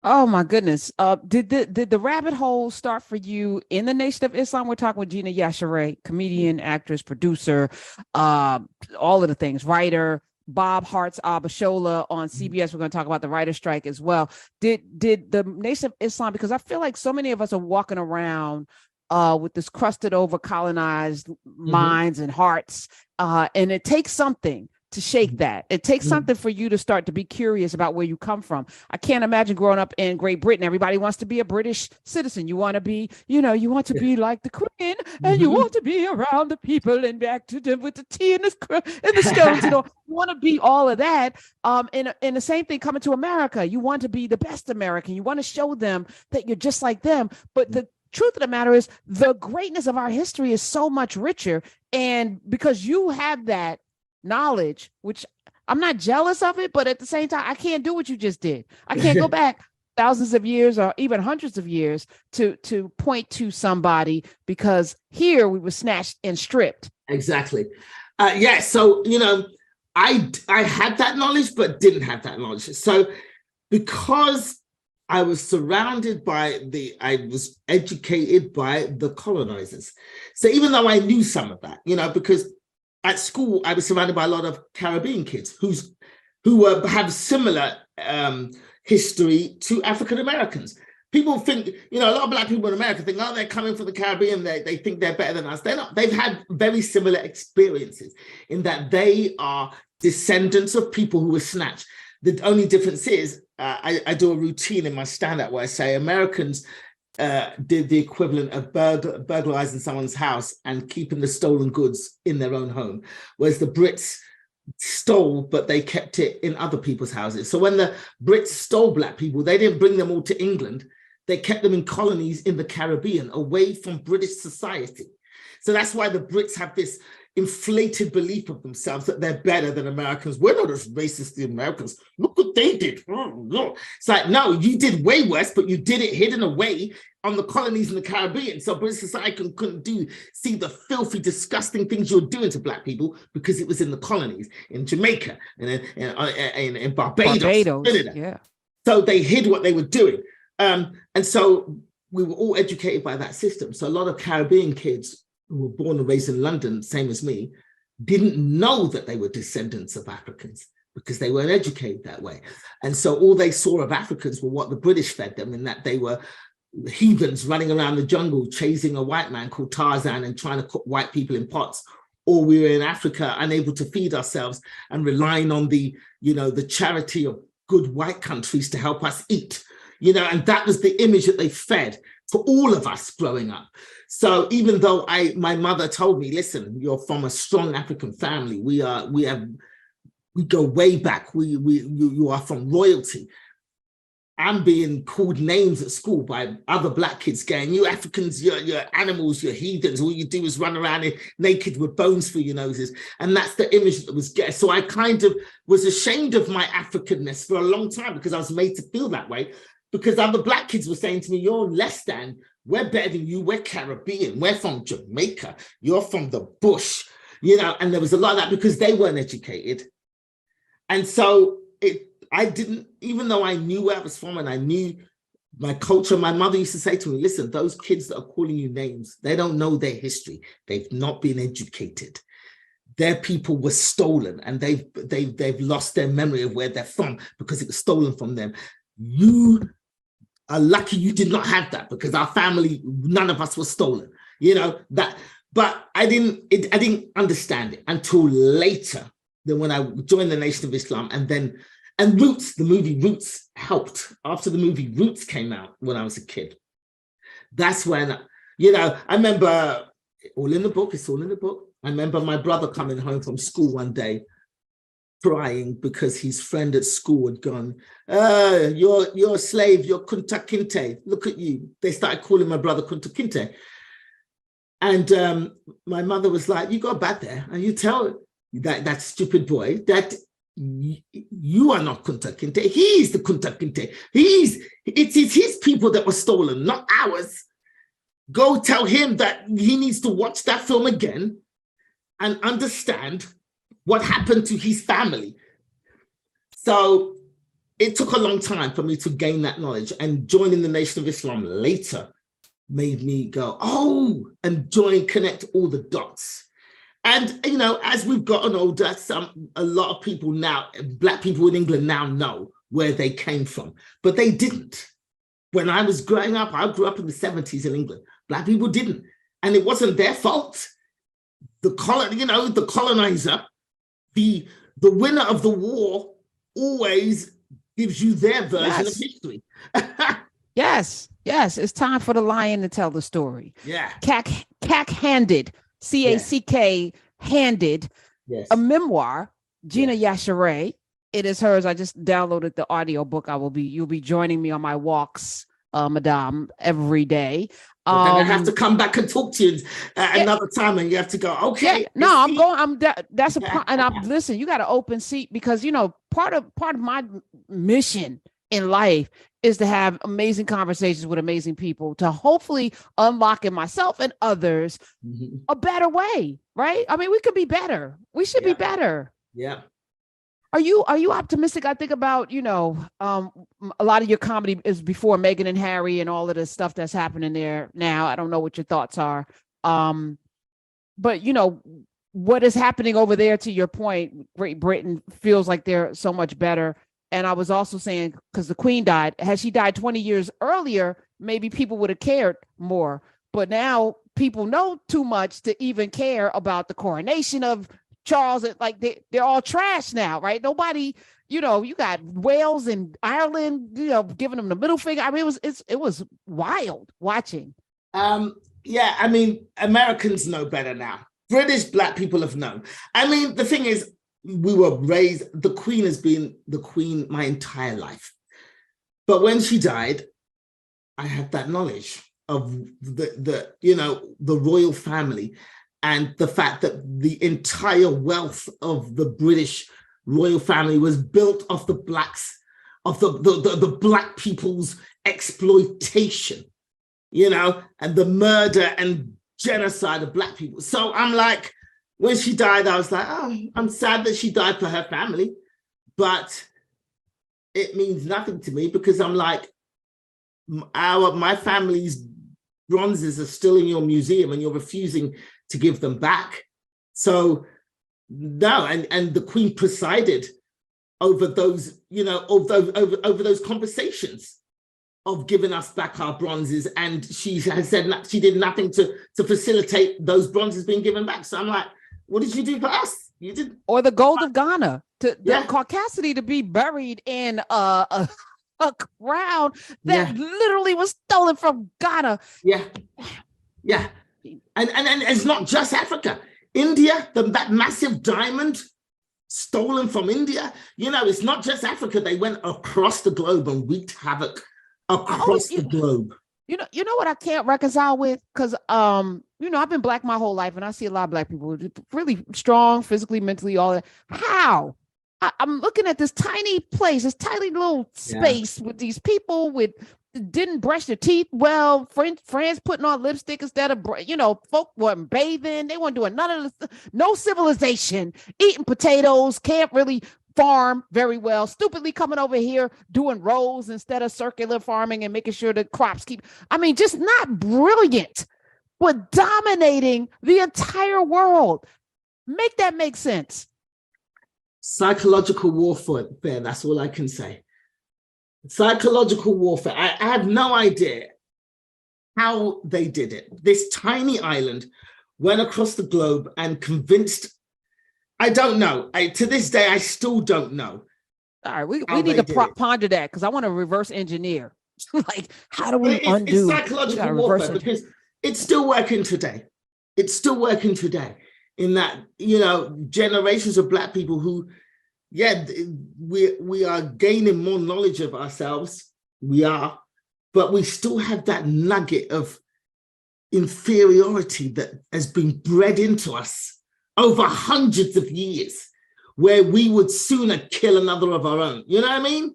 Oh my goodness. Did the rabbit hole start for you in the Nation of Islam? We're talking with Gina Yashere, comedian, actress, producer, uh, all of the things, writer. Bob Hart's Abashola on CBS. We're going to talk about the writer strike as well. Did the Nation of Islam, because I feel like so many of us are walking around with this crusted over colonized Mhm. minds and hearts, and it takes something to shake that. It takes Mhm. something for you to start to be curious about where you come from. I can't imagine growing up in Great Britain. Everybody wants to be a British citizen. You want to be, you want to Yeah. be like the Queen, and you want Mhm. to be around the people and back to them with the tea and the scones and all. You want to be all of that. And the same thing coming to America. You want to be the best American. You want to show them that you're just like them. But the truth of the matter is, the greatness of our history is so much richer. And because you have that knowledge, which I'm not jealous of it, but at the same time, I can't do what you just did. I can't go back thousands of years or even hundreds of years to point to somebody because here we were snatched and stripped. Exactly. Yeah. So I had that knowledge, but didn't have that knowledge. So because I was educated by the colonizers. So even though I knew some of that, because at school I was surrounded by a lot of Caribbean kids who have similar history to African Americans. People think, a lot of black people in America think, oh, they're coming from the Caribbean. They think they're better than us. They're not. They've had very similar experiences in that they are descendants of people who were snatched. The only difference is I do a routine in my stand-up where I say Americans did the equivalent of burglarizing someone's house and keeping the stolen goods in their own home, whereas the Brits stole, but they kept it in other people's houses. So when the Brits stole black people, they didn't bring them all to England. They kept them in colonies in the Caribbean, away from British society. So that's why the Brits have this inflated belief of themselves that they're better than Americans. We're not as racist as the Americans. Look what they did. It's like, no, you did way worse, but you did it hidden away on the colonies in the Caribbean. So British society couldn't see the filthy, disgusting things you're doing to black people because it was in the colonies, in Jamaica, and in Barbados. Barbados, yeah. So they hid what they were doing. And so we were all educated by that system. So a lot of Caribbean kids who were born and raised in London, same as me, didn't know that they were descendants of Africans because they weren't educated that way. And so all they saw of Africans were what the British fed them, in that they were heathens running around the jungle chasing a white man called Tarzan and trying to cook white people in pots. Or we were in Africa unable to feed ourselves and relying on the charity of good white countries to help us eat. And that was the image that they fed for all of us growing up. So even though my mother told me, listen, you're from a strong African family. We go way back. You are from royalty. I'm being called names at school by other black kids going, you Africans, you're animals, you're heathens. All you do is run around naked with bones for your noses. And that's the image that was getting. So I kind of was ashamed of my Africanness for a long time because I was made to feel that way. Because other black kids were saying to me, you're less than, we're better than you, we're Caribbean, we're from Jamaica, you're from the bush, and there was a lot of that because they weren't educated. And so I didn't, even though I knew where I was from and I knew my culture, my mother used to say to me, listen, those kids that are calling you names, they don't know their history. They've not been educated. Their people were stolen and they've lost their memory of where they're from because it was stolen from them. You are lucky you did not have that because our family, none of us were stolen, that. But I didn't understand it until later. Then when I joined the Nation of Islam, and Roots, the movie Roots helped. After the movie Roots came out when I was a kid, that's when, I remember all in the book. It's all in the book. I remember my brother coming home from school one day crying because his friend at school had gone, you're a slave, you're Kunta Kinte. Look at you. They started calling my brother Kunta Kinte. And my mother was like, you go back there and you tell that stupid boy that you are not Kunta Kinte. He's the Kunta Kinte. It's his people that were stolen, not ours. Go tell him that he needs to watch that film again and understand what happened to his family. So it took a long time for me to gain that knowledge, and joining the Nation of Islam later made me go, oh, and connect all the dots. And, you know, as we've gotten older, a lot of people now, Black people in England now know where they came from, but they didn't. When I was growing up, I grew up in the 70s in England. Black people didn't. And it wasn't their fault. The colonizer, the winner of the war always gives you their version of history. Yes. It's time for the lion to tell the story. Yeah. Cack-handed, C-A-C-K, handed, a memoir, Gina Yashere. It is hers. I just downloaded the audio book. You'll be joining me on my walks, Madame, every day. I have to come back and talk to you another time, and you have to go, okay. Yeah, no, I'm going. That's a and I'm listen. You got an open seat, because you know part of my mission in life is to have amazing conversations with amazing people, to hopefully unlock in myself and others a better way. Right? I mean, we could be better. We should be better. Yeah. Are you optimistic? I think about, you know, a lot of your comedy is before Meghan and Harry and all of the stuff that's happening there now. I don't know what your thoughts are. But, you know, what is happening over there, to your point, Great Britain feels like they're so much better. And I was also saying, because the Queen died, had she died 20 years earlier, maybe people would have cared more. But now people know too much to even care about the coronation of Charles. Like they're all trash now, right? Nobody, you know, you got Wales and Ireland, you know, giving them the middle finger. I mean, it was wild watching. Yeah, I mean, Americans know better now. British Black people have known. I mean, the thing is, we were raised, the Queen has been the Queen my entire life. But when she died, I had that knowledge of the royal family, and the fact that the entire wealth of the British royal family was built off the blacks, of the Black people's exploitation, you know, and the murder and genocide of Black people. So I'm like, when she died, I was like, oh, I'm sad that she died for her family, but it means nothing to me, because I'm like, my family's bronzes are still in your museum and you're refusing to give them back. So no, and the Queen presided over those, you know, over those conversations of giving us back our bronzes, and she has said she did nothing to facilitate those bronzes being given back. So I'm like, what did you do for us? You did. Or the gold of Ghana, the caucasity to be buried in a crown that literally was stolen from Ghana. Yeah. And it's not just Africa. India, that massive diamond stolen from India. You know, it's not just Africa. They went across the globe and wreaked havoc across the globe. You know what I can't reconcile with? Because you know, I've been Black my whole life, and I see a lot of Black people really strong, physically, mentally, all that. How? I'm looking at this tiny place, this tiny little space with these people didn't brush their teeth well. France putting on lipstick instead of, you know, folk weren't bathing. They weren't doing none of this. No civilization, eating potatoes, can't really farm very well, stupidly coming over here doing rows instead of circular farming and making sure the crops keep. I mean, just not brilliant, but dominating the entire world. Make that make sense. Psychological warfare, that's all I can say. Psychological warfare. I have no idea how they did it. This tiny island went across the globe and convinced, I don't know. To this day, I still don't know. All right, we need to ponder that, because I want to reverse engineer. Like, how do we undo? It's psychological warfare, because it's still working today. It's still working today. In that, you know, generations of Black people who, we are gaining more knowledge of ourselves. We are, but we still have that nugget of inferiority that has been bred into us over hundreds of years, where we would sooner kill another of our own. You know what I mean?